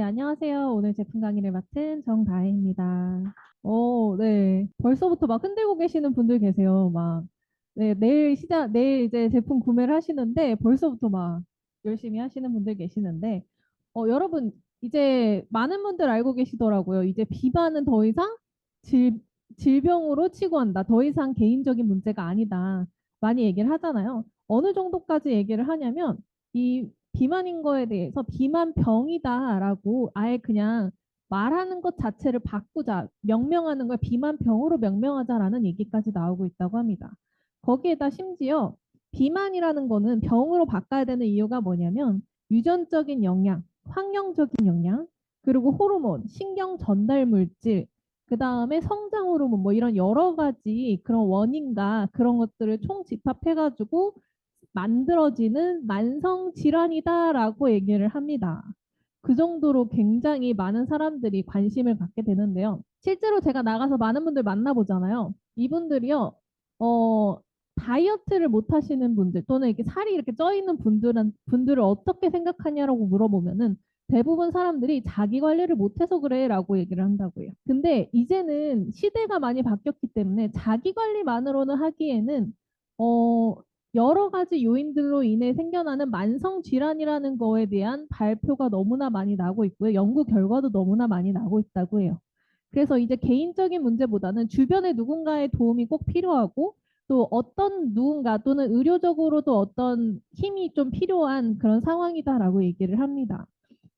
안녕하세요. 오늘 제품 강의를 맡은 정다혜입니다. 네. 벌써부터 막 흔들고 계시는 분들 계세요. 막, 네, 내일 이제 제품 구매를 하시는데 벌써부터 막 열심히 하시는 분들 계시는데, 여러분, 이제 많은 분들 알고 계시더라고요. 이제 비만은 더 이상 질, 질병으로 치부한다. 더 이상 개인적인 문제가 아니다. 많이 얘기를 하잖아요. 어느 정도까지 얘기를 하냐면, 이 비만인 거에 대해서 비만병이다라고 아예 그냥 말하는 것 자체를 바꾸자, 명명하는 걸 비만병으로 명명하자라는 얘기까지 나오고 있다고 합니다. 거기에다 심지어 비만이라는 거는 병으로 바꿔야 되는 이유가 뭐냐면 유전적인 영향, 환경적인 영향, 그리고 호르몬, 신경 전달 물질, 그 다음에 성장 호르몬 뭐 이런 여러 가지 그런 원인과 그런 것들을 총 집합해가지고 만들어지는 만성 질환이다라고 얘기를 합니다. 그 정도로 굉장히 많은 사람들이 관심을 갖게 되는데요. 실제로 제가 나가서 많은 분들 만나보잖아요. 이분들이요, 어, 다이어트를 못 하시는 분들 또는 이렇게 살이 이렇게 쪄 있는 분들을 어떻게 생각하냐라고 물어보면은 대부분 사람들이 자기 관리를 못해서 그래라고 얘기를 한다고요. 근데 이제는 시대가 많이 바뀌었기 때문에 자기 관리만으로는 하기에는 어, 여러 가지 요인들로 인해 생겨나는 만성 질환이라는 거에 대한 발표가 너무나 많이 나고 있고요. 연구 결과도 너무나 많이 나고 있다고 해요. 그래서 이제 개인적인 문제보다는 주변의 누군가의 도움이 꼭 필요하고 또 어떤 누군가 또는 의료적으로도 어떤 힘이 좀 필요한 그런 상황이다라고 얘기를 합니다.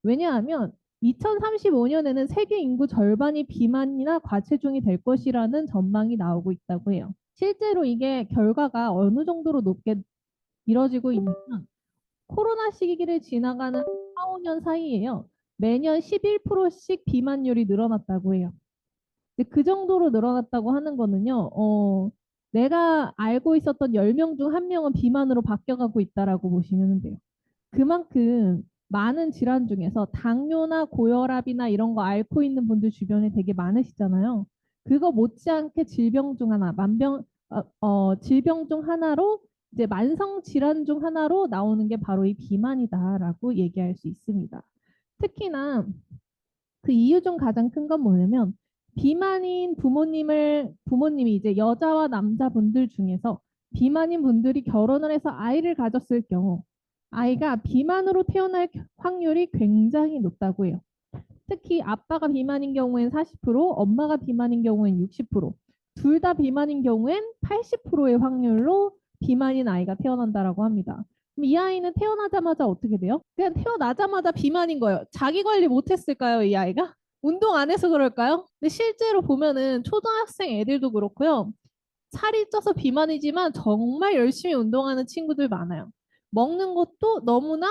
왜냐하면 2035년에는 세계 인구 절반이 비만이나 과체중이 될 것이라는 전망이 나오고 있다고 해요. 실제로 이게 결과가 어느 정도로 높게 이뤄지고 있냐면 코로나 시기를 지나가는 4, 5년 사이에요. 매년 11%씩 비만율이 늘어났다고 해요. 근데 그 정도로 늘어났다고 하는 거는요, 내가 알고 있었던 10명 중 1명은 비만으로 바뀌어가고 있다라고 보시면 돼요. 그만큼 많은 질환 중에서 당뇨나 고혈압이나 이런 거 앓고 있는 분들 주변에 되게 많으시잖아요. 그거 못지않게 질병 중 하나, 질병 중 하나로 이제 만성 질환 중 하나로 나오는 게 바로 이 비만이다라고 얘기할 수 있습니다. 특히나 그 이유 중 가장 큰 건 뭐냐면 비만인 부모님이 이제 여자와 남자분들 중에서 비만인 분들이 결혼을 해서 아이를 가졌을 경우 아이가 비만으로 태어날 확률이 굉장히 높다고 해요. 특히 아빠가 비만인 경우엔 40%, 엄마가 비만인 경우엔 60%, 둘 다 비만인 경우엔 80%의 확률로 비만인 아이가 태어난다라고 합니다. 그럼 이 아이는 태어나자마자 어떻게 돼요? 그냥 태어나자마자 비만인 거예요. 자기 관리 못했을까요, 이 아이가? 운동 안 해서 그럴까요? 근데 실제로 보면은 초등학생 애들도 그렇고요. 살이 쪄서 비만이지만 정말 열심히 운동하는 친구들 많아요. 먹는 것도 너무나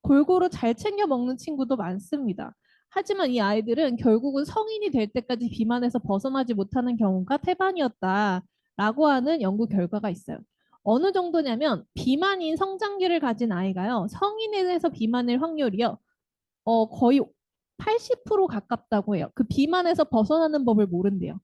골고루 잘 챙겨 먹는 친구도 많습니다. 하지만 이 아이들은 결국은 성인이 될 때까지 비만에서 벗어나지 못하는 경우가 태반이었다라고 하는 연구 결과가 있어요. 어느 정도냐면 비만인 성장기를 가진 아이가요. 성인에 대해서 비만일 확률이요. 거의 80% 가깝다고 해요. 그 비만에서 벗어나는 법을 모른대요.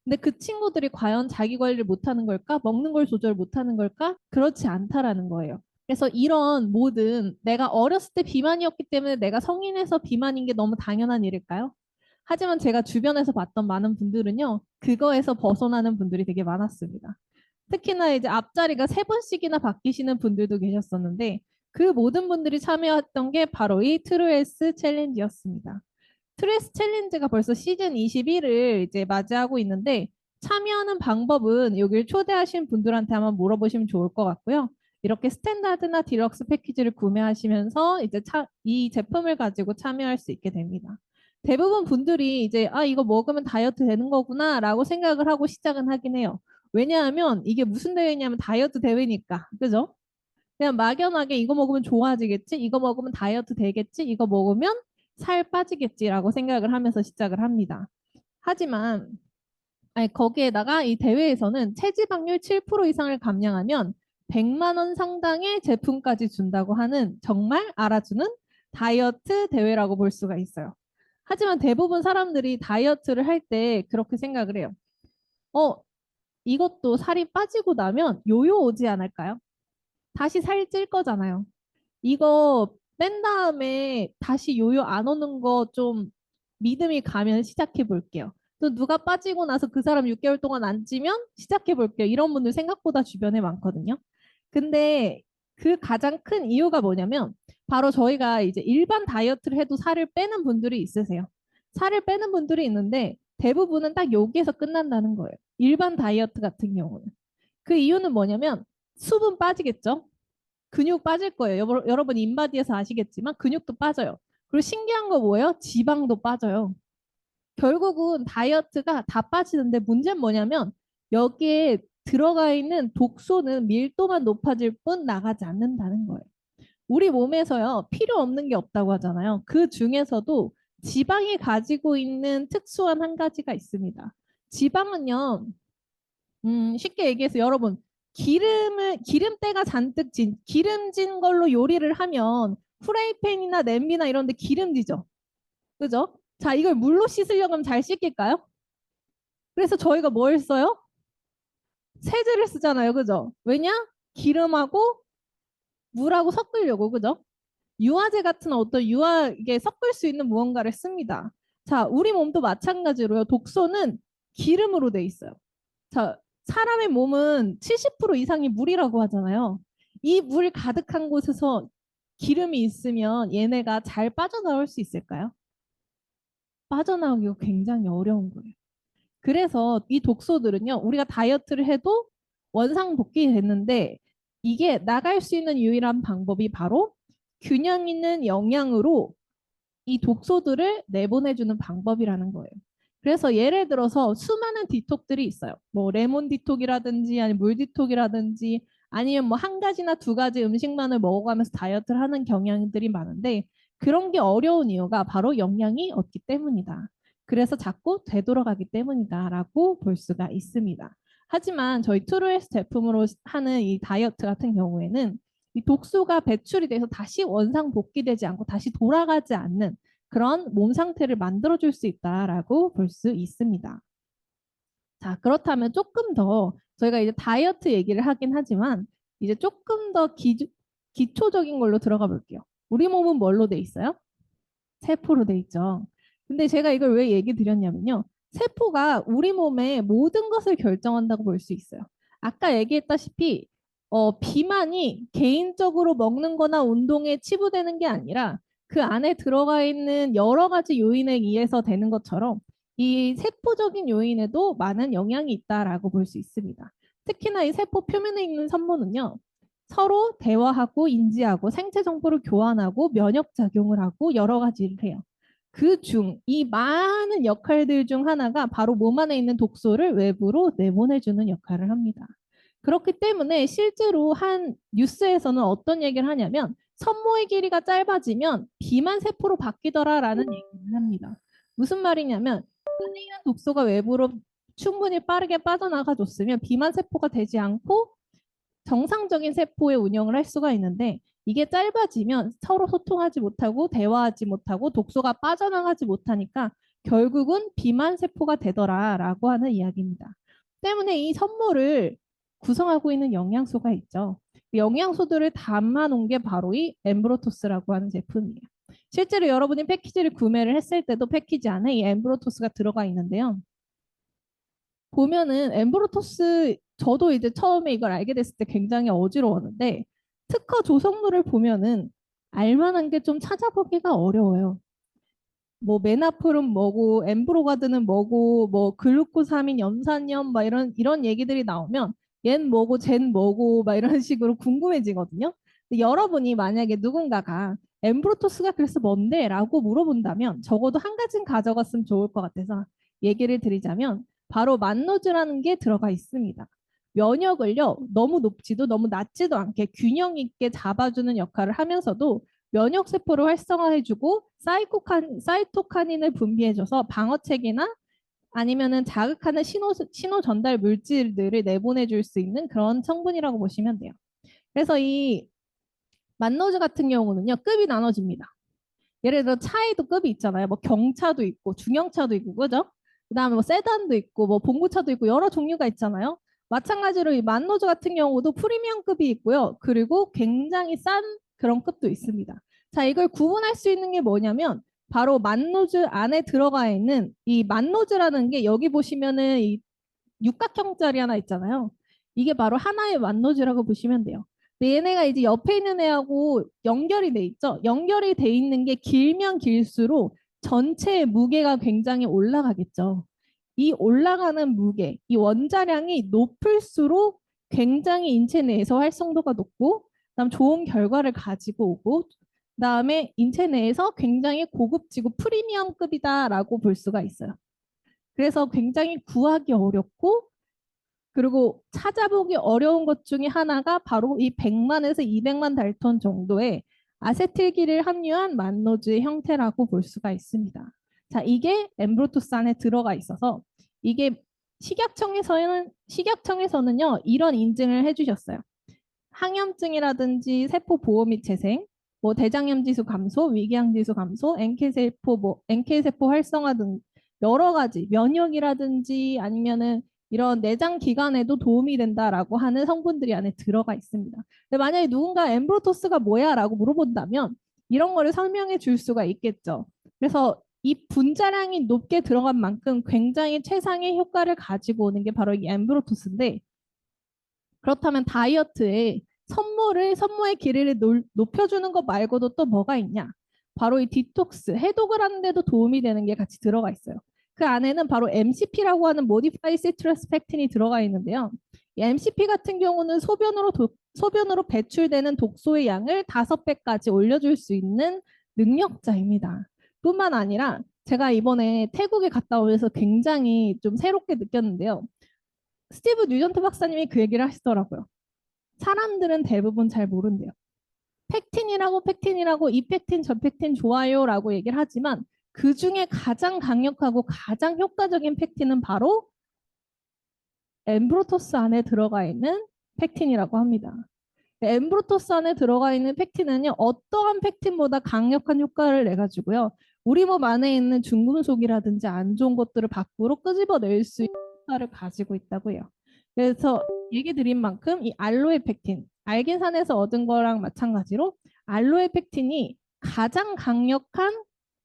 근데 그 친구들이 과연 자기 관리를 못하는 걸까? 먹는 걸 조절 못하는 걸까? 그렇지 않다라는 거예요. 그래서 이런 모든 내가 어렸을 때 비만이었기 때문에 내가 성인에서 비만인 게 너무 당연한 일일까요? 하지만 제가 주변에서 봤던 많은 분들은요, 그거에서 벗어나는 분들이 되게 많았습니다. 특히나 이제 앞자리가 세 번씩이나 바뀌시는 분들도 계셨었는데, 그 모든 분들이 참여했던 게 바로 이 트루에스 챌린지였습니다. 트루에스 챌린지가 벌써 시즌 21을 이제 맞이하고 있는데, 참여하는 방법은 여기를 초대하신 분들한테 한번 물어보시면 좋을 것 같고요. 이렇게 스탠다드나 디럭스 패키지를 구매하시면서 이제 이 제품을 가지고 참여할 수 있게 됩니다. 대부분 분들이 이제 이거 먹으면 다이어트 되는 거구나 라고 생각을 하고 시작은 하긴 해요. 왜냐하면 이게 무슨 대회냐면 다이어트 대회니까. 그죠? 그냥 막연하게 이거 먹으면 좋아지겠지? 이거 먹으면 다이어트 되겠지? 이거 먹으면 살 빠지겠지라고 생각을 하면서 시작을 합니다. 하지만 거기에다가 이 대회에서는 체지방률 7% 이상을 감량하면 100만 원 상당의 제품까지 준다고 하는 정말 알아주는 다이어트 대회라고 볼 수가 있어요. 하지만 대부분 사람들이 다이어트를 할 때 그렇게 생각을 해요. 어, 이것도 살이 빠지고 나면 요요 오지 않을까요? 다시 살찔 거잖아요. 이거 뺀 다음에 다시 요요 안 오는 거 좀 믿음이 가면 시작해 볼게요. 또 누가 빠지고 나서 그 사람 6개월 동안 안 찌면 시작해 볼게요. 이런 분들 생각보다 주변에 많거든요. 근데 그 가장 큰 이유가 뭐냐면 바로 저희가 이제 일반 다이어트를 해도 살을 빼는 분들이 있으세요. 살을 빼는 분들이 있는데 대부분은 딱 여기에서 끝난다는 거예요. 일반 다이어트 같은 경우는. 그 이유는 뭐냐면 수분 빠지겠죠? 근육 빠질 거예요. 여러분 인바디에서 아시겠지만 근육도 빠져요. 그리고 신기한 거 뭐예요? 지방도 빠져요. 결국은 다이어트가 다 빠지는데 문제는 뭐냐면 여기에 들어가 있는 독소는 밀도만 높아질 뿐 나가지 않는다는 거예요. 우리 몸에서요, 필요 없는 게 없다고 하잖아요. 그 중에서도 지방이 가지고 있는 특수한 한 가지가 있습니다. 지방은요, 쉽게 얘기해서 여러분, 기름때가 잔뜩 기름진 걸로 요리를 하면 프라이팬이나 냄비나 이런 데 기름지죠. 그죠? 자, 이걸 물로 씻으려고 하면 잘 씻길까요? 그래서 저희가 뭘 써요? 세제를 쓰잖아요. 그죠? 왜냐? 기름하고 물하고 섞으려고. 그죠? 유화제 같은 어떤 이게 섞을 수 있는 무언가를 씁니다. 자, 우리 몸도 마찬가지로요. 독소는 기름으로 돼 있어요. 자, 사람의 몸은 70% 이상이 물이라고 하잖아요. 이 물 가득한 곳에서 기름이 있으면 얘네가 잘 빠져나올 수 있을까요? 빠져나오기가 굉장히 어려운 거예요. 그래서 이 독소들은요, 우리가 다이어트를 해도 원상복귀 됐는데 이게 나갈 수 있는 유일한 방법이 바로 균형 있는 영양으로 이 독소들을 내보내주는 방법이라는 거예요. 그래서 예를 들어서 수많은 디톡들이 있어요. 뭐 레몬 디톡이라든지 아니면 물 디톡이라든지 아니면 뭐 한 가지나 두 가지 음식만을 먹어가면서 다이어트를 하는 경향들이 많은데 그런 게 어려운 이유가 바로 영양이 없기 때문이다. 그래서 자꾸 되돌아가기 때문이다라고 볼 수가 있습니다. 하지만 저희 트루헬스 제품으로 하는 이 다이어트 같은 경우에는 이 독소가 배출이 돼서 다시 원상 복귀되지 않고 다시 돌아가지 않는 그런 몸 상태를 만들어줄 수 있다라고 볼 수 있습니다. 자, 그렇다면 조금 더 저희가 이제 다이어트 얘기를 하긴 하지만 이제 조금 더 기초적인 걸로 들어가 볼게요. 우리 몸은 뭘로 돼 있어요? 세포로 돼 있죠. 근데 제가 이걸 왜 얘기 드렸냐면요. 세포가 우리 몸의 모든 것을 결정한다고 볼 수 있어요. 아까 얘기했다시피 비만이 개인적으로 먹는 거나 운동에 치부되는 게 아니라 그 안에 들어가 있는 여러 가지 요인에 의해서 되는 것처럼 이 세포적인 요인에도 많은 영향이 있다라고 볼 수 있습니다. 특히나 이 세포 표면에 있는 성분은요. 서로 대화하고 인지하고 생체 정보를 교환하고 면역 작용을 하고 여러 가지 일을 해요. 이 많은 역할들 중 하나가 바로 몸 안에 있는 독소를 외부로 내보내주는 역할을 합니다. 그렇기 때문에 실제로 한 뉴스에서는 어떤 얘기를 하냐면 산모의 길이가 짧아지면 비만 세포로 바뀌더라라는 얘기를 합니다. 무슨 말이냐면 안에 있는 독소가 외부로 충분히 빠르게 빠져나가 줬으면 비만 세포가 되지 않고 정상적인 세포의 운영을 할 수가 있는데 이게 짧아지면 서로 소통하지 못하고 대화하지 못하고 독소가 빠져나가지 못하니까 결국은 비만 세포가 되더라라고 하는 이야기입니다. 때문에 이 선물을 구성하고 있는 영양소가 있죠. 영양소들을 담아 놓은 게 바로 이 엠브로토스라고 하는 제품이에요. 실제로 여러분이 패키지를 구매를 했을 때도 패키지 안에 이 엠브로토스가 들어가 있는데요. 보면은 엠브로토스 저도 이제 처음에 이걸 알게 됐을 때 굉장히 어지러웠는데 특허 조성물을 보면은 알만한 게 좀 찾아보기가 어려워요. 뭐 메나프름 뭐고 엠브로가드는 뭐고 뭐 글루코사민 염산염 막 이런 얘기들이 나오면 얜 뭐고 쟨 뭐고 막 이런 식으로 궁금해지거든요. 근데 여러분이 만약에 누군가가 엠브로토스가 그래서 뭔데? 라고 물어본다면 적어도 한 가지는 가져갔으면 좋을 것 같아서 얘기를 드리자면 바로 만노즈라는 게 들어가 있습니다. 면역을요 너무 높지도 너무 낮지도 않게 균형 있게 잡아주는 역할을 하면서도 면역 세포를 활성화해주고 사이토카닌을 분비해줘서 방어책이나 아니면은 자극하는 신호 전달 물질들을 내보내줄 수 있는 그런 성분이라고 보시면 돼요. 그래서 이 만노즈 같은 경우는요 급이 나눠집니다. 예를 들어 차에도 급이 있잖아요. 뭐 경차도 있고 중형차도 있고 그죠? 그다음에 뭐 세단도 있고 뭐 봉고차도 있고 여러 종류가 있잖아요. 마찬가지로 이 만노즈 같은 경우도 프리미엄급이 있고요. 그리고 굉장히 싼 그런 끝도 있습니다. 자, 이걸 구분할 수 있는 게 뭐냐면 바로 만노즈 안에 들어가 있는 이 만노즈라는 게 여기 보시면은 이 육각형짜리 하나 있잖아요. 이게 바로 하나의 만노즈라고 보시면 돼요. 근데 얘네가 이제 옆에 있는 애하고 연결이 돼 있죠. 연결이 돼 있는 게 길면 길수록 전체의 무게가 굉장히 올라가겠죠. 이 올라가는 무게, 이 원자량이 높을수록 굉장히 인체 내에서 활성도가 높고, 그다음 좋은 결과를 가지고 오고, 그다음에 인체 내에서 굉장히 고급지고 프리미엄급이다라고 볼 수가 있어요. 그래서 굉장히 구하기 어렵고 그리고 찾아보기 어려운 것 중에 하나가 바로 이 100만에서 200만 달톤 정도의 아세틸기를 함유한 만노즈의 형태라고 볼 수가 있습니다. 자, 이게 엠브로토스 안에 들어가 있어서 이게 식약청에서는요 이런 인증을 해주셨어요. 항염증이라든지 세포 보호 및 재생, 뭐 대장염 지수 감소, 위궤양 지수 감소, NK 세포 활성화 등 여러 가지 면역이라든지 아니면은 이런 내장 기관에도 도움이 된다라고 하는 성분들이 안에 들어가 있습니다. 근데 만약에 누군가 엠브로토스가 뭐야라고 물어본다면 이런 거를 설명해 줄 수가 있겠죠. 그래서 이 분자량이 높게 들어간 만큼 굉장히 최상의 효과를 가지고 오는 게 바로 이 엠브로토스인데 그렇다면 다이어트에 선모의 길이를 높여주는 것 말고도 또 뭐가 있냐? 바로 이 디톡스, 해독을 하는 데도 도움이 되는 게 같이 들어가 있어요. 그 안에는 바로 MCP라고 하는 모디파이 시트러스 펙틴이 들어가 있는데요. 이 MCP 같은 경우는 소변으로 배출되는 독소의 양을 5배까지 올려줄 수 있는 능력자입니다. 뿐만 아니라 제가 이번에 태국에 갔다 오면서 굉장히 좀 새롭게 느꼈는데요. 스티브 뉴전트 박사님이 그 얘기를 하시더라고요. 사람들은 대부분 잘 모른대요. 팩틴이라고 이 팩틴 저 팩틴 좋아요라고 얘기를 하지만 그 중에 가장 강력하고 가장 효과적인 팩틴은 바로 엠브로토스 안에 들어가 있는 팩틴이라고 합니다. 엠브로토스 안에 들어가 있는 팩틴은요, 어떠한 팩틴보다 강력한 효과를 내가지고요, 우리 몸 안에 있는 중금속이라든지 안 좋은 것들을 밖으로 끄집어낼 수 있는 효과를 가지고 있다고 해요. 그래서 얘기 드린 만큼 이 알로에 팩틴, 알긴산에서 얻은 거랑 마찬가지로 알로에 팩틴이 가장 강력한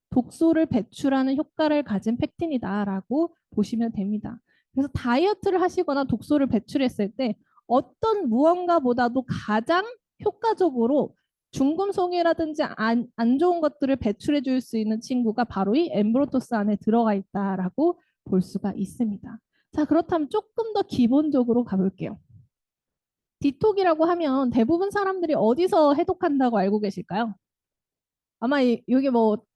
독소를 배출하는 효과를 가진 팩틴이다라고 보시면 됩니다. 그래서 다이어트를 하시거나 독소를 배출했을 때 어떤 무언가보다도 가장 효과적으로 중금속이라든지 안 좋은 것들을 배출해 줄 수 있는 친구가 바로 이 엠브로토스 안에 들어가 있다라고 볼 수가 있습니다. 자, 그렇다면 조금 더 기본적으로 가볼게요. 디톡이라고 하면 대부분 사람들이 어디서 해독한다고 알고 계실까요? 아마 여기 뭐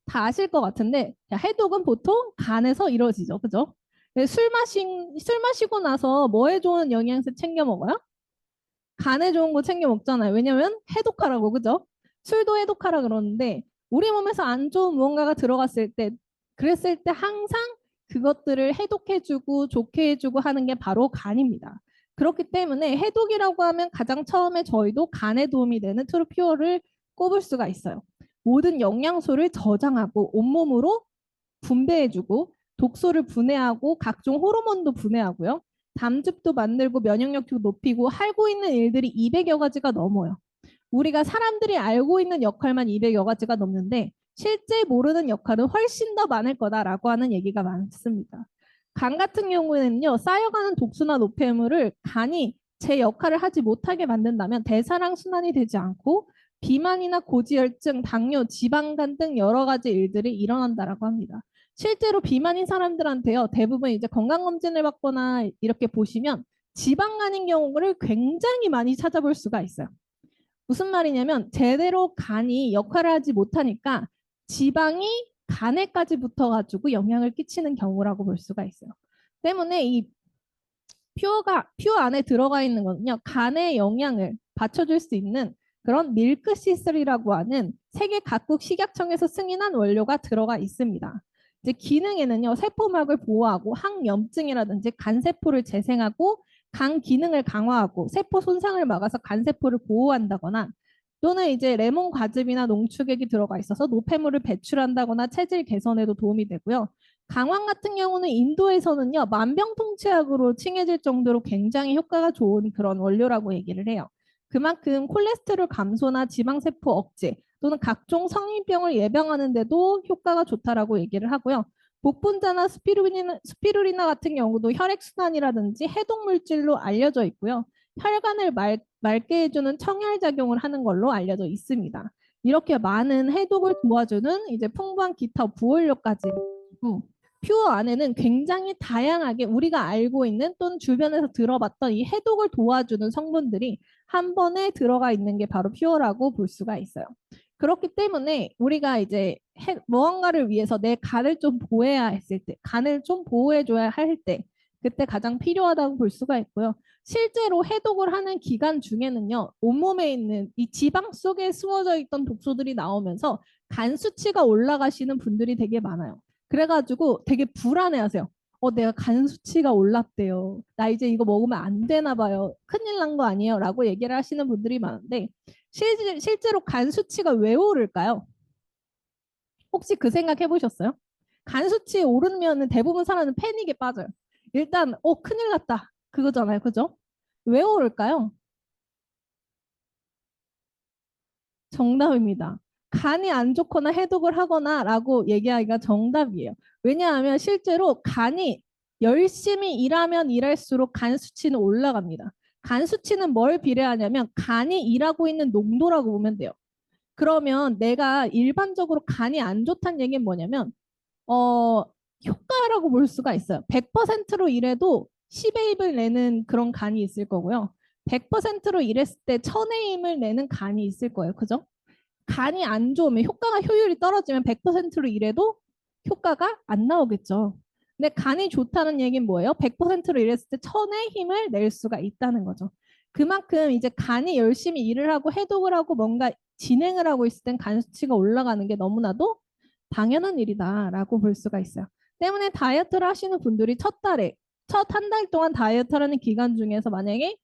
다 아실 것 같은데 해독은 보통 간에서 이루어지죠. 그죠? 술 마시고 나서 뭐에 좋은 영양제 챙겨 먹어요? 간에 좋은 거 챙겨 먹잖아요. 왜냐면 해독하라고, 그죠? 술도 해독하라 그러는데 우리 몸에서 안 좋은 무언가가 들어갔을 때 그랬을 때 항상 그것들을 해독해주고 좋게 해주고 하는 게 바로 간입니다. 그렇기 때문에 해독이라고 하면 가장 처음에 저희도 간에 도움이 되는 트루피오를 꼽을 수가 있어요. 모든 영양소를 저장하고 온몸으로 분배해주고 독소를 분해하고 각종 호르몬도 분해하고요. 담즙도 만들고 면역력도 높이고 하고 있는 일들이 200여 가지가 넘어요. 우리가 사람들이 알고 있는 역할만 200여 가지가 넘는데 실제 모르는 역할은 훨씬 더 많을 거다라고 하는 얘기가 많습니다. 간 같은 경우에는요, 쌓여가는 독소나 노폐물을 간이 제 역할을 하지 못하게 만든다면 대사량 순환이 되지 않고 비만이나 고지혈증, 당뇨, 지방간 등 여러 가지 일들이 일어난다라고 합니다. 실제로 비만인 사람들한테요, 대부분 이제 건강검진을 받거나 이렇게 보시면 지방간인 경우를 굉장히 많이 찾아볼 수가 있어요. 무슨 말이냐면 제대로 간이 역할을 하지 못하니까 지방이 간에까지 붙어가지고 영향을 끼치는 경우라고 볼 수가 있어요. 때문에 이 퓨어 안에 들어가 있는 거는요, 간의 영양을 받쳐줄 수 있는 그런 밀크시슬이라고 하는 세계 각국 식약청에서 승인한 원료가 들어가 있습니다. 이제 기능에는요, 세포막을 보호하고 항염증이라든지 간세포를 재생하고 간 기능을 강화하고 세포 손상을 막아서 간세포를 보호한다거나 또는 이제 레몬 과즙이나 농축액이 들어가 있어서 노폐물을 배출한다거나 체질 개선에도 도움이 되고요. 강황 같은 경우는 인도에서는요, 만병통치약으로 칭해질 정도로 굉장히 효과가 좋은 그런 원료라고 얘기를 해요. 그만큼 콜레스테롤 감소나 지방세포 억제 또는 각종 성인병을 예방하는 데도 효과가 좋다라고 얘기를 하고요. 복분자나 스피루리나 같은 경우도 혈액순환이라든지 해독물질로 알려져 있고요. 혈관을 맑게 해주는 청혈작용을 하는 걸로 알려져 있습니다. 이렇게 많은 해독을 도와주는 이제 풍부한 기타 부원료까지 있고, 퓨어 안에는 굉장히 다양하게 우리가 알고 있는 또는 주변에서 들어봤던 이 해독을 도와주는 성분들이 한 번에 들어가 있는 게 바로 퓨어라고 볼 수가 있어요. 그렇기 때문에 우리가 이제 무언가를 위해서 내 간을 좀 보호해야 했을 때, 간을 좀 보호해줘야 할 때, 그때 가장 필요하다고 볼 수가 있고요. 실제로 해독을 하는 기간 중에는요, 온몸에 있는 이 지방 속에 숨어져 있던 독소들이 나오면서 간 수치가 올라가시는 분들이 되게 많아요. 그래가지고 되게 불안해하세요. 내가 간 수치가 올랐대요. 나 이제 이거 먹으면 안 되나 봐요. 큰일 난 거 아니에요? 라고 얘기를 하시는 분들이 많은데 실제로 간 수치가 왜 오를까요? 혹시 그 생각 해보셨어요? 간 수치 오르면 대부분 사람은 패닉에 빠져요. 일단 큰일 났다. 그거잖아요. 그죠? 왜 오를까요? 정답입니다. 간이 안 좋거나 해독을 하거나 라고 얘기하기가 정답이에요. 왜냐하면 실제로 간이 열심히 일하면 일할수록 간 수치는 올라갑니다. 간 수치는 뭘 비례하냐면 간이 일하고 있는 농도라고 보면 돼요. 그러면 내가 일반적으로 간이 안 좋다는 얘기는 뭐냐면 효과라고 볼 수가 있어요. 100%로 일해도 10의 힘을 내는 그런 간이 있을 거고요. 100%로 일했을 때 1000의 힘을 내는 간이 있을 거예요. 그죠? 간이 안 좋으면 효율이 떨어지면 100%로 일해도 효과가 안 나오겠죠. 근데 간이 좋다는 얘기는 뭐예요? 100%로 일했을 때 1000의 힘을 낼 수가 있다는 거죠. 그만큼 이제 간이 열심히 일을 하고 해독을 하고 뭔가 진행을 하고 있을 땐 간 수치가 올라가는 게 너무나도 당연한 일이다라고 볼 수가 있어요. 때문에 다이어트를 하시는 분들이 첫 한 달 동안 다이어트라는 기간 중에서 만약에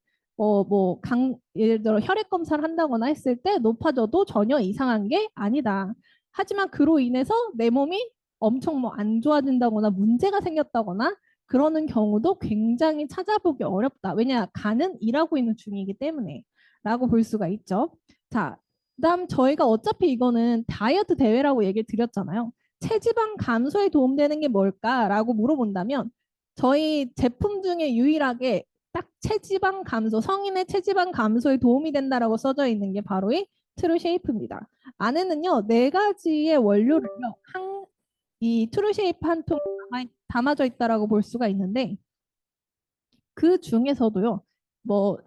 예를 들어 혈액 검사를 한다거나 했을 때 높아져도 전혀 이상한 게 아니다. 하지만 그로 인해서 내 몸이 엄청 안 좋아진다거나 문제가 생겼다거나 그러는 경우도 굉장히 찾아보기 어렵다. 왜냐, 간은 일하고 있는 중이기 때문에 라고 볼 수가 있죠. 자, 그다음 저희가 어차피 이거는 다이어트 대회라고 얘기를 드렸잖아요. 체지방 감소에 도움되는 게 뭘까라고 물어본다면 저희 제품 중에 유일하게 딱 체지방 감소, 성인의 체지방 감소에 도움이 된다라고 써져 있는 게 바로 이 트루쉐이프입니다. 안에는요, 네 가지의 원료를요, 이 트루쉐이프 한 통 담아져 있다라고 볼 수가 있는데, 그 중에서도요,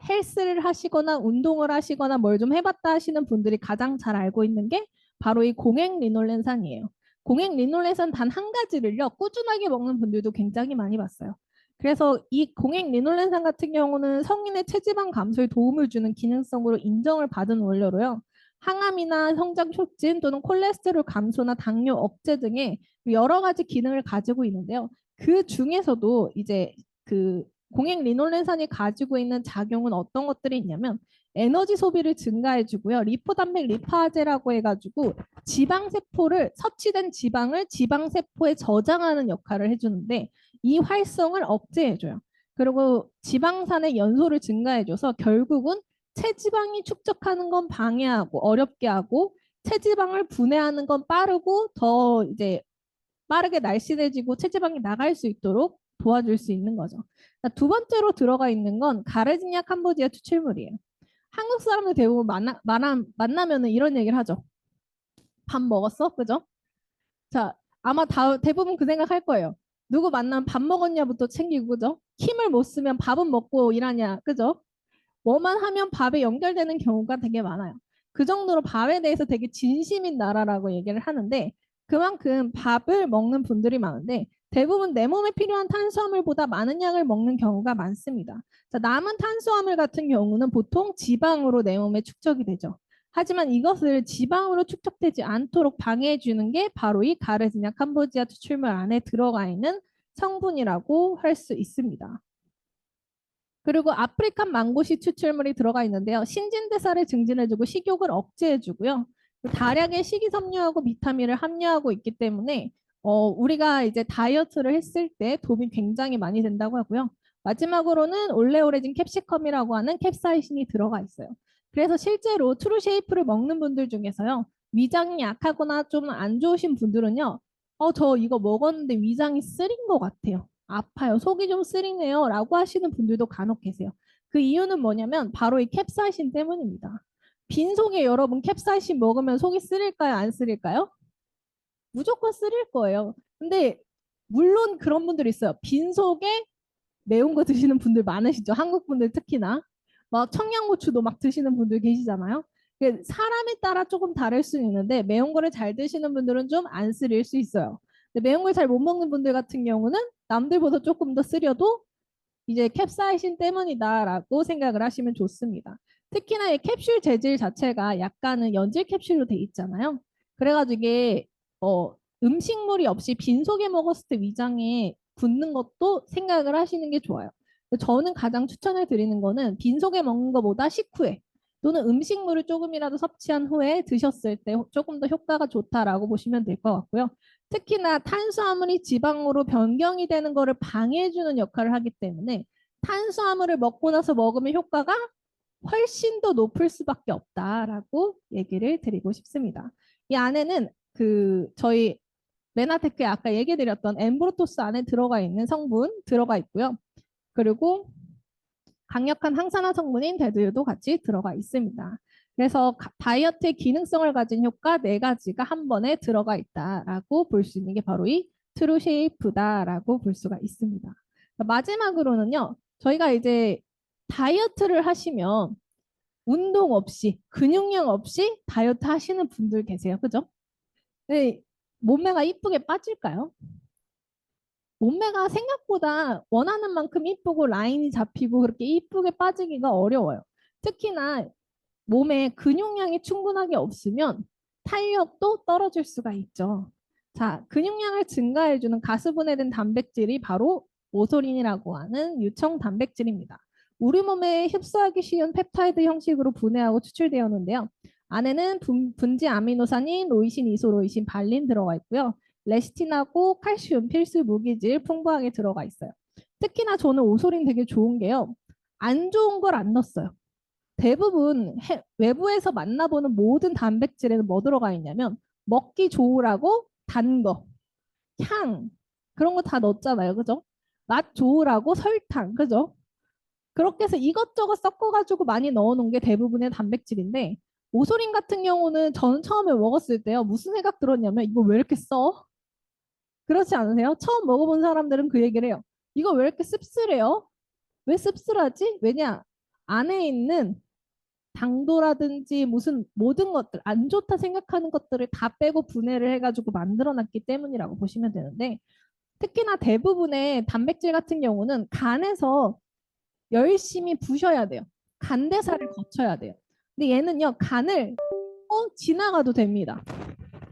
헬스를 하시거나 운동을 하시거나 뭘 좀 해봤다 하시는 분들이 가장 잘 알고 있는 게 바로 이 공행 리놀렌산이에요. 공행 리놀렌산 단 한 가지를요, 꾸준하게 먹는 분들도 굉장히 많이 봤어요. 그래서 이 공행 리놀렌산 같은 경우는 성인의 체지방 감소에 도움을 주는 기능성으로 인정을 받은 원료로요. 항암이나 성장 촉진 또는 콜레스테롤 감소나 당뇨 억제 등의 여러 가지 기능을 가지고 있는데요. 그 중에서도 이제 그 공행 리놀렌산이 가지고 있는 작용은 어떤 것들이 있냐면 에너지 소비를 증가해주고요. 리포단백 리파제라고 해가지고 지방세포를 섭취된 지방을 지방세포에 저장하는 역할을 해주는데 이 활성을 억제해줘요. 그리고 지방산의 연소를 증가해줘서 결국은 체지방이 축적하는 건 방해하고 어렵게 하고 체지방을 분해하는 건 빠르고 더 이제 빠르게 날씬해지고 체지방이 나갈 수 있도록 도와줄 수 있는 거죠. 두 번째로 들어가 있는 건 가르지니아 캄보지아 추출물이에요. 한국 사람들 대부분 만나면은 이런 얘기를 하죠. 밥 먹었어? 그죠? 자, 아마 대부분 그 생각할 거예요. 누구 만나면 밥 먹었냐부터 챙기고, 그죠? 힘을 못 쓰면 밥은 먹고 일하냐, 그죠? 뭐만 하면 밥에 연결되는 경우가 되게 많아요. 그 정도로 밥에 대해서 되게 진심인 나라라고 얘기를 하는데 그만큼 밥을 먹는 분들이 많은데 대부분 내 몸에 필요한 탄수화물보다 많은 양을 먹는 경우가 많습니다. 자, 남은 탄수화물 같은 경우는 보통 지방으로 내 몸에 축적이 되죠. 하지만 이것을 지방으로 축적되지 않도록 방해해 주는 게 바로 이 가르지냐 캄보지아 추출물 안에 들어가 있는 성분이라고 할 수 있습니다. 그리고 아프리칸 망고시 추출물이 들어가 있는데요. 신진대사를 증진해주고 식욕을 억제해주고요. 다량의 식이섬유하고 비타민을 함유하고 있기 때문에 우리가 이제 다이어트를 했을 때 도움이 굉장히 많이 된다고 하고요. 마지막으로는 올레오레진 캡시컴이라고 하는 캡사이신이 들어가 있어요. 그래서 실제로 트루 쉐이프를 먹는 분들 중에서요. 위장이 약하거나 좀 안 좋으신 분들은요. 저 이거 먹었는데 위장이 쓰린 것 같아요. 아파요. 속이 좀 쓰리네요. 라고 하시는 분들도 간혹 계세요. 그 이유는 뭐냐면 바로 이 캡사이신 때문입니다. 빈속에 여러분 캡사이신 먹으면 속이 쓰릴까요? 안 쓰릴까요? 무조건 쓰릴 거예요. 근데 물론 그런 분들 있어요. 빈속에 매운 거 드시는 분들 많으시죠? 한국 분들 특히나. 막 청양고추도 막 드시는 분들 계시잖아요. 사람에 따라 조금 다를 수 있는데 매운 거를 잘 드시는 분들은 좀 안 쓰릴 수 있어요. 근데 매운 걸 잘 못 먹는 분들 같은 경우는 남들보다 조금 더 쓰려도 이제 캡사이신 때문이다라고 생각을 하시면 좋습니다. 특히나 이 캡슐 재질 자체가 약간은 연질 캡슐로 돼 있잖아요. 그래가지고 이게 음식물이 없이 빈속에 먹었을 때 위장에 붙는 것도 생각을 하시는 게 좋아요. 저는 가장 추천을 드리는 거는 빈속에 먹는 것보다 식후에 또는 음식물을 조금이라도 섭취한 후에 드셨을 때 조금 더 효과가 좋다라고 보시면 될 것 같고요. 특히나 탄수화물이 지방으로 변경이 되는 것을 방해해주는 역할을 하기 때문에 탄수화물을 먹고 나서 먹으면 효과가 훨씬 더 높을 수밖에 없다라고 얘기를 드리고 싶습니다. 이 안에는 저희 메나테크에 아까 얘기 드렸던 엠브로토스 안에 들어가 있는 성분 들어가 있고요. 그리고 강력한 항산화 성분인 데드유도 같이 들어가 있습니다. 그래서 다이어트의 기능성을 가진 효과 네 가지가 한 번에 들어가 있다라고 볼 수 있는 게 바로 이 트루쉐이프다라고 볼 수가 있습니다. 마지막으로는요. 저희가 이제 다이어트를 하시면 운동 없이 근육량 없이 다이어트 하시는 분들 계세요. 그죠? 네, 몸매가 이쁘게 빠질까요? 몸매가 생각보다 원하는 만큼 이쁘고 라인이 잡히고 그렇게 이쁘게 빠지기가 어려워요. 특히나 몸에 근육량이 충분하게 없으면 탄력도 떨어질 수가 있죠. 자, 근육량을 증가해주는 가스분해된 단백질이 바로 오솔인이라고 하는 유청 단백질입니다. 우리 몸에 흡수하기 쉬운 펩타이드 형식으로 분해하고 추출되었는데요. 안에는 분지 아미노산인 로이신, 이소로이신, 발린 들어가 있고요. 레시틴하고 칼슘, 필수 무기질 풍부하게 들어가 있어요. 특히나 저는 오솔인 되게 좋은 게요. 안 좋은 걸 안 넣었어요. 대부분 외부에서 만나보는 모든 단백질에는 뭐 들어가 있냐면 먹기 좋으라고 단 거, 향 그런 거 다 넣었잖아요. 그죠? 맛 좋으라고 설탕, 그죠? 그렇게 해서 이것저것 섞어가지고 많이 넣어놓은 게 대부분의 단백질인데 오소린 같은 경우는 저는 처음에 먹었을 때요. 무슨 생각 들었냐면 이거 왜 이렇게 써? 그렇지 않으세요? 처음 먹어본 사람들은 그 얘기를 해요. 이거 왜 이렇게 씁쓸해요? 왜 씁쓸하지? 왜냐? 안에 있는 당도라든지 무슨 모든 것들 안 좋다 생각하는 것들을 다 빼고 분해를 해가지고 만들어놨기 때문이라고 보시면 되는데 특히나 대부분의 단백질 같은 경우는 간에서 열심히 부셔야 돼요. 간대사를 거쳐야 돼요. 근데 얘는요 간을 지나가도 됩니다.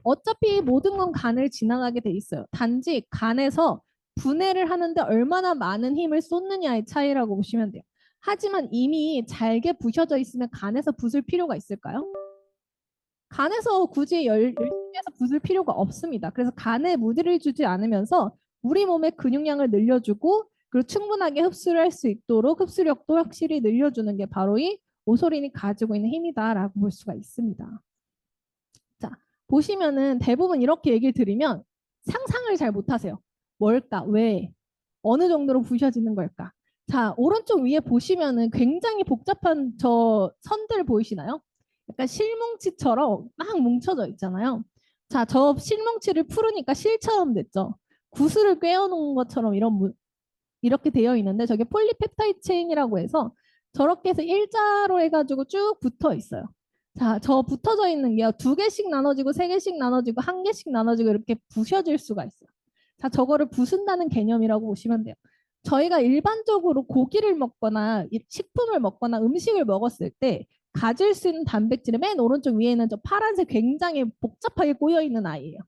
어차피 모든 건 간을 지나가게 돼 있어요. 단지 간에서 분해를 하는데 얼마나 많은 힘을 쏟느냐의 차이라고 보시면 돼요. 하지만 이미 잘게 부셔져 있으면 간에서 부술 필요가 있을까요? 간에서 굳이 열심히 해서 부술 필요가 없습니다. 그래서 간에 무리를 주지 않으면서 우리 몸의 근육량을 늘려주고 그리고 충분하게 흡수를 할 수 있도록 흡수력도 확실히 늘려주는 게 바로 이 오소린이 가지고 있는 힘이다라고 볼 수가 있습니다. 자, 보시면은 대부분 이렇게 얘기를 드리면 상상을 잘 못하세요. 뭘까? 왜? 어느 정도로 부셔지는 걸까? 자, 오른쪽 위에 보시면은 굉장히 복잡한 저 선들 보이시나요? 약간 실뭉치처럼 막 뭉쳐져 있잖아요. 자, 저 실뭉치를 풀으니까 실처럼 됐죠. 구슬을 꿰어놓은 것처럼 이렇게 되어 있는데 저게 폴리펩타이드 체인이라고 해서 저렇게 해서 일자로 해가지고 쭉 붙어 있어요. 자, 저 붙어져 있는 게요. 두 개씩 나눠지고 세 개씩 나눠지고 한 개씩 나눠지고 이렇게 부셔질 수가 있어요. 자, 저거를 부순다는 개념이라고 보시면 돼요. 저희가 일반적으로 고기를 먹거나 식품을 먹거나 음식을 먹었을 때 가질 수 있는 단백질의 맨 오른쪽 위에는 저 파란색 굉장히 복잡하게 꼬여 있는 아이예요.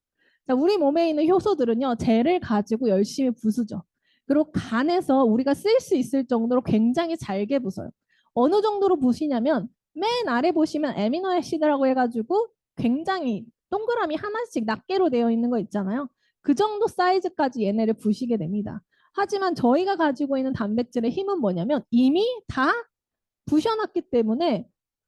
자, 우리 몸에 있는 효소들은요, 쟤를 가지고 열심히 부수죠. 그리고 간에서 우리가 쓸 수 있을 정도로 굉장히 잘게 부숴요. 어느 정도로 부시냐면 맨 아래 보시면 애미노 애시드라고 해가지고 굉장히 동그라미 하나씩 낱개로 되어 있는 거 있잖아요. 그 정도 사이즈까지 얘네를 부시게 됩니다. 하지만 저희가 가지고 있는 단백질의 힘은 뭐냐면 이미 다 부셔놨기 때문에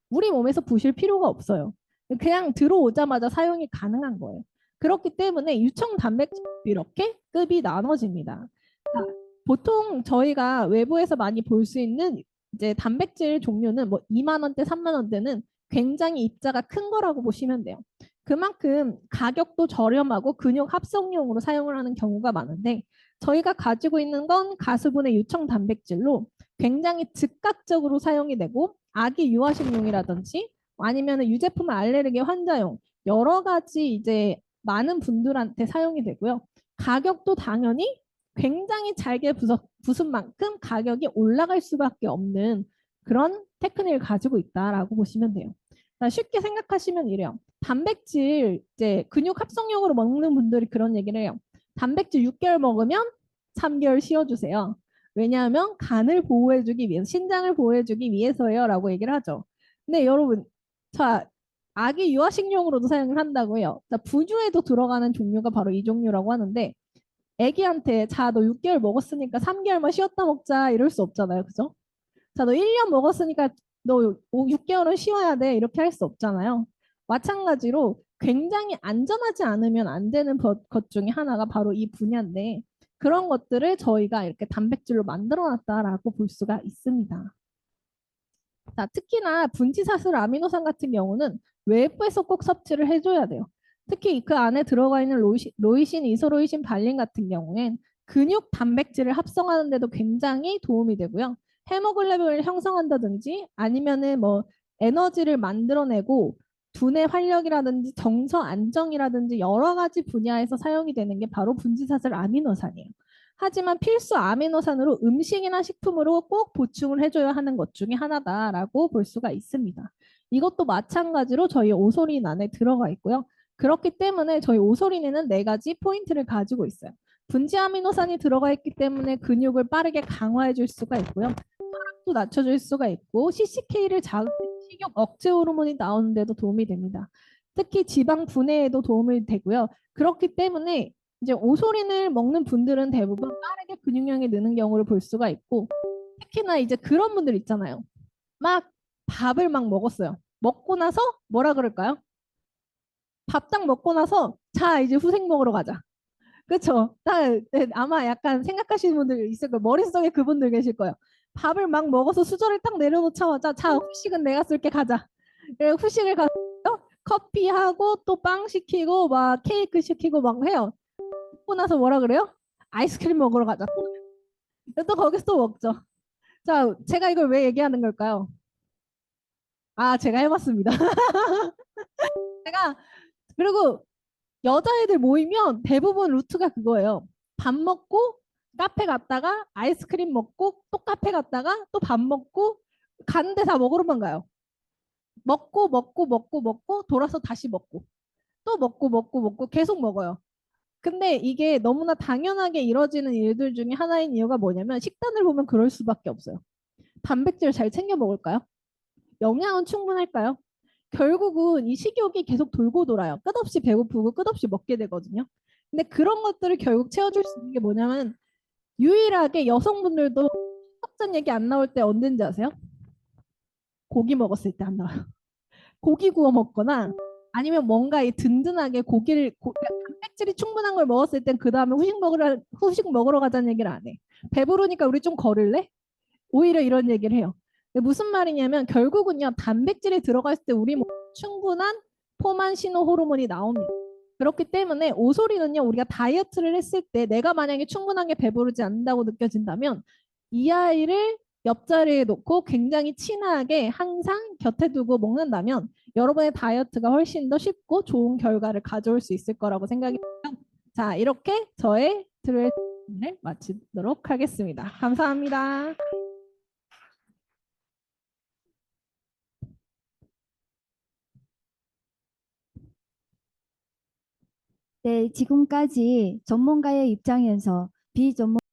우리 몸에서 부실 필요가 없어요. 그냥 들어오자마자 사용이 가능한 거예요. 그렇기 때문에 유청 단백질 이렇게 급이 나눠집니다. 자, 보통 저희가 외부에서 많이 볼 수 있는 이제 단백질 종류는 뭐 2만 원대, 3만 원대는 굉장히 입자가 큰 거라고 보시면 돼요. 그만큼 가격도 저렴하고 근육 합성용으로 사용을 하는 경우가 많은데 저희가 가지고 있는 건 가수분해 유청 단백질로 굉장히 즉각적으로 사용이 되고 아기 유아식용이라든지 아니면 유제품 알레르기 환자용 여러 가지 이제 많은 분들한테 사용이 되고요. 가격도 당연히 굉장히 잘게 부순 만큼 가격이 올라갈 수밖에 없는 그런 테크닉을 가지고 있다라고 보시면 돼요. 쉽게 생각하시면 이래요. 단백질 이제 근육 합성용으로 먹는 분들이 그런 얘기를 해요. 단백질 6개월 먹으면 3개월 쉬어주세요. 왜냐하면 간을 보호해주기 위해서, 신장을 보호해주기 위해서예요. 라고 얘기를 하죠. 근데 여러분, 자, 아기 유아식용으로도 사용을 한다고 해요. 자, 분유에도 들어가는 종류가 바로 이 종류라고 하는데, 애기한테, 자, 너 6개월 먹었으니까 3개월만 쉬었다 먹자. 이럴 수 없잖아요. 그죠? 자, 너 1년 먹었으니까 너 6개월은 쉬어야 돼. 이렇게 할 수 없잖아요. 마찬가지로 굉장히 안전하지 않으면 안 되는 것 중에 하나가 바로 이 분야인데 그런 것들을 저희가 이렇게 단백질로 만들어 놨다라고 볼 수가 있습니다. 자, 특히나 분지사슬 아미노산 같은 경우는 외부에서 꼭 섭취를 해줘야 돼요. 특히 그 안에 들어가 있는 로이신, 이소로이신, 발린 같은 경우엔 근육 단백질을 합성하는 데도 굉장히 도움이 되고요. 헤모글로빈을 형성한다든지 아니면은 뭐 에너지를 만들어내고 두뇌 활력이라든지 정서 안정이라든지 여러 가지 분야에서 사용이 되는 게 바로 분지사슬 아미노산이에요. 하지만 필수 아미노산으로 음식이나 식품으로 꼭 보충을 해줘야 하는 것 중에 하나다라고 볼 수가 있습니다. 이것도 마찬가지로 저희 오소린 안에 들어가 있고요. 그렇기 때문에 저희 오소린에는 네 가지 포인트를 가지고 있어요. 분지 아미노산이 들어가 있기 때문에 근육을 빠르게 강화해 줄 수가 있고요. 혈압도 낮춰줄 수가 있고 CCK를 자극해 식욕 억제 호르몬이 나오는 데도 도움이 됩니다. 특히 지방 분해에도 도움이 되고요. 그렇기 때문에 이제 오소린을 먹는 분들은 대부분 빠르게 근육량이 느는 경우를 볼 수가 있고 특히나 이제 그런 분들 있잖아요. 막 밥을 막 먹었어요. 먹고 나서 뭐라 그럴까요? 밥 딱 먹고 나서 자 이제 후식 먹으러 가자. 그렇죠? 네, 아마 약간 생각하시는 분들 있을 거예요. 머릿속에 그분들 계실 거예요. 밥을 막 먹어서 수저를 딱 내려놓자마자 자 후식은 내가 쓸게 가자. 그래 후식을 가서 커피하고 또 빵 시키고 막 케이크 시키고 막 해요. 먹고 나서 뭐라 그래요? 아이스크림 먹으러 가자. 또 거기서 또 먹죠. 자, 제가 이걸 왜 얘기하는 걸까요? 아, 제가 해봤습니다. 제가 그리고 여자애들 모이면 대부분 루트가 그거예요. 밥 먹고 카페 갔다가 아이스크림 먹고 또 카페 갔다가 또 밥 먹고 가는데 다 먹으러만 가요. 먹고 돌아서 다시 먹고 또 먹고 계속 먹어요. 근데 이게 너무나 당연하게 이루어지는 일들 중에 하나인 이유가 뭐냐면 식단을 보면 그럴 수밖에 없어요. 단백질 잘 챙겨 먹을까요? 영양은 충분할까요? 결국은 이 식욕이 계속 돌고 돌아요. 끝없이 배고프고 끝없이 먹게 되거든요. 근데 그런 것들을 결국 채워줄 수 있는 게 뭐냐면 유일하게 여성분들도 합전 얘기 안 나올 때 언제인지 아세요? 고기 먹었을 때 안 나와요. 고기 구워 먹거나 아니면 뭔가 이 든든하게 그러니까 단백질이 충분한 걸 먹었을 땐 그 다음에 후식 먹으러 가자는 얘기를 안 해. 배부르니까 우리 좀 걸을래? 오히려 이런 얘기를 해요. 무슨 말이냐면 결국은요 단백질이 들어가 있을 때 우리 몸에 충분한 포만 신호 호르몬이 나옵니다. 그렇기 때문에 오소리는요 우리가 다이어트를 했을 때 내가 만약에 충분하게 배부르지 않는다고 느껴진다면 이 아이를 옆자리에 놓고 굉장히 친하게 항상 곁에 두고 먹는다면 여러분의 다이어트가 훨씬 더 쉽고 좋은 결과를 가져올 수 있을 거라고 생각이 돼요. 자 이렇게 저의 드레스를 마치도록 하겠습니다. 감사합니다. 네, 지금까지 전문가의 입장에서 비전문